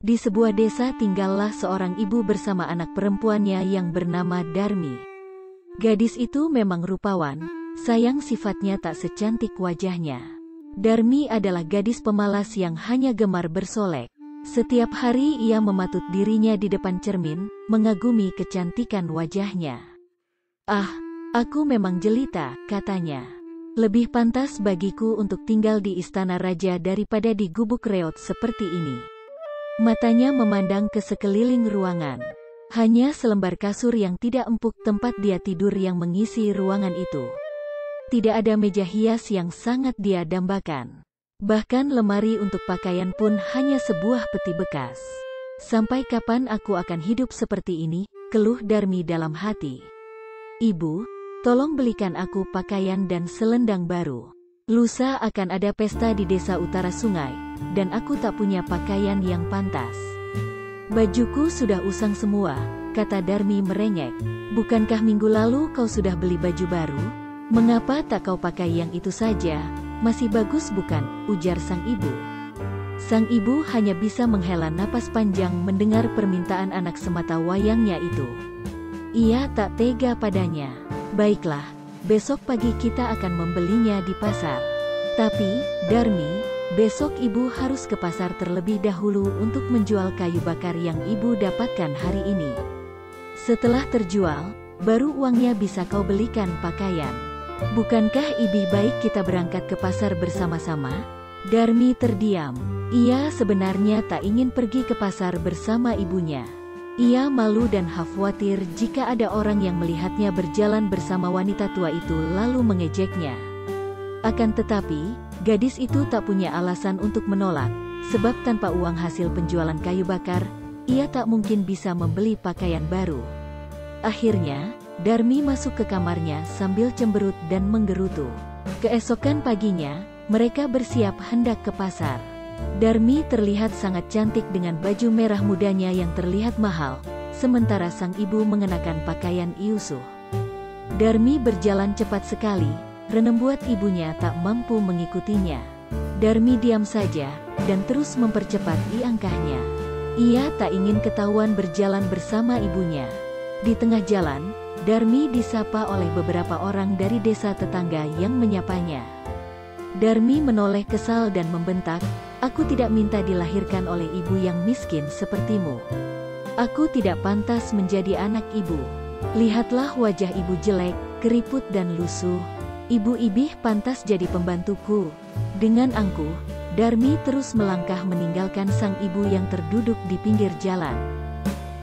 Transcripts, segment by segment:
Di sebuah desa tinggallah seorang ibu bersama anak perempuannya yang bernama Darmi. Gadis itu memang rupawan, sayang sifatnya tak secantik wajahnya. Darmi adalah gadis pemalas yang hanya gemar bersolek. Setiap hari ia mematut dirinya di depan cermin, mengagumi kecantikan wajahnya. "Ah, aku memang jelita," katanya. "Lebih pantas bagiku untuk tinggal di istana raja daripada di gubuk reot seperti ini." Matanya memandang ke sekeliling ruangan. Hanya selembar kasur yang tidak empuk tempat dia tidur yang mengisi ruangan itu. Tidak ada meja hias yang sangat dia dambakan. Bahkan lemari untuk pakaian pun hanya sebuah peti bekas. "Sampai kapan aku akan hidup seperti ini?" keluh Darmi dalam hati. "Ibu, tolong belikan aku pakaian dan selendang baru. Lusa akan ada pesta di desa utara sungai, dan aku tak punya pakaian yang pantas." "Bajuku sudah usang semua," kata Darmi merengek. "Bukankah minggu lalu kau sudah beli baju baru? Mengapa tak kau pakai yang itu saja? Masih bagus bukan?" ujar sang ibu. Sang ibu hanya bisa menghela napas panjang mendengar permintaan anak semata wayangnya itu. Ia tak tega padanya. "Baiklah, besok pagi kita akan membelinya di pasar. Tapi, Darmi, besok ibu harus ke pasar terlebih dahulu untuk menjual kayu bakar yang ibu dapatkan hari ini. Setelah terjual, baru uangnya bisa kau belikan pakaian. Bukankah lebih baik kita berangkat ke pasar bersama-sama?" Darmi terdiam. Ia sebenarnya tak ingin pergi ke pasar bersama ibunya. Ia malu dan khawatir jika ada orang yang melihatnya berjalan bersama wanita tua itu lalu mengejeknya. Akan tetapi, gadis itu tak punya alasan untuk menolak, sebab tanpa uang hasil penjualan kayu bakar, ia tak mungkin bisa membeli pakaian baru. Akhirnya, Darmi masuk ke kamarnya sambil cemberut dan menggerutu. Keesokan paginya, mereka bersiap hendak ke pasar. Darmi terlihat sangat cantik dengan baju merah mudanya yang terlihat mahal, sementara sang ibu mengenakan pakaian iusuh. Darmi berjalan cepat sekali, membuat ibunya tak mampu mengikutinya. Darmi diam saja, dan terus mempercepat langkahnya. Ia tak ingin ketahuan berjalan bersama ibunya. Di tengah jalan, Darmi disapa oleh beberapa orang dari desa tetangga yang menyapanya. Darmi menoleh kesal dan membentak, "Aku tidak minta dilahirkan oleh ibu yang miskin sepertimu. Aku tidak pantas menjadi anak ibu. Lihatlah wajah ibu jelek, keriput dan lusuh. Ibu ibih pantas jadi pembantuku." Dengan angkuh, Darmi terus melangkah meninggalkan sang ibu yang terduduk di pinggir jalan.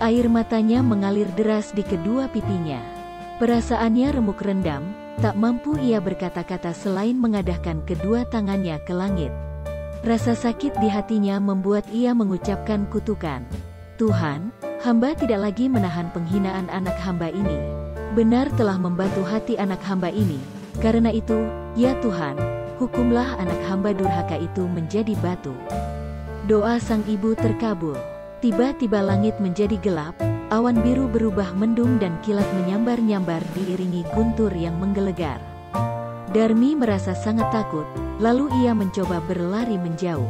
Air matanya mengalir deras di kedua pipinya. Perasaannya remuk rendam, tak mampu ia berkata-kata selain mengadahkan kedua tangannya ke langit. Rasa sakit di hatinya membuat ia mengucapkan kutukan. "Tuhan, hamba tidak lagi menahan penghinaan anak hamba ini. Benar telah membantu hati anak hamba ini. Karena itu, ya Tuhan, hukumlah anak hamba durhaka itu menjadi batu." Doa sang ibu terkabul. Tiba-tiba langit menjadi gelap, awan biru berubah mendung dan kilat menyambar-nyambar diiringi guntur yang menggelegar. Darmi merasa sangat takut, lalu ia mencoba berlari menjauh.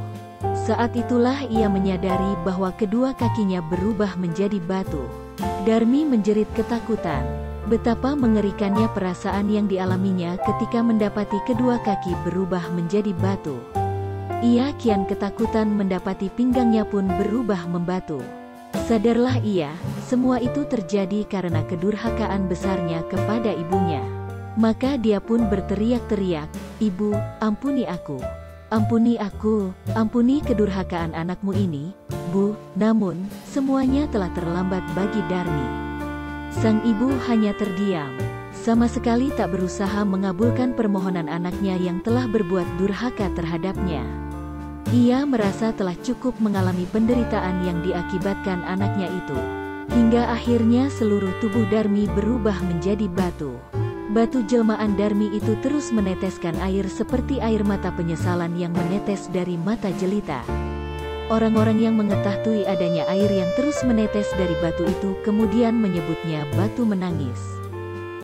Saat itulah ia menyadari bahwa kedua kakinya berubah menjadi batu. Darmi menjerit ketakutan. Betapa mengerikannya perasaan yang dialaminya ketika mendapati kedua kaki berubah menjadi batu. Ia kian ketakutan mendapati pinggangnya pun berubah membatu. Sadarlah ia, semua itu terjadi karena kedurhakaan besarnya kepada ibunya. Maka dia pun berteriak-teriak, "Ibu, ampuni aku. Ampuni aku, ampuni kedurhakaan anakmu ini, Bu." Namun, semuanya telah terlambat bagi Darmi. Sang ibu hanya terdiam, sama sekali tak berusaha mengabulkan permohonan anaknya yang telah berbuat durhaka terhadapnya. Ia merasa telah cukup mengalami penderitaan yang diakibatkan anaknya itu. Hingga akhirnya seluruh tubuh Darmi berubah menjadi batu. Batu jelmaan Darmi itu terus meneteskan air seperti air mata penyesalan yang menetes dari mata jelita. Orang-orang yang mengetahui adanya air yang terus menetes dari batu itu kemudian menyebutnya batu menangis.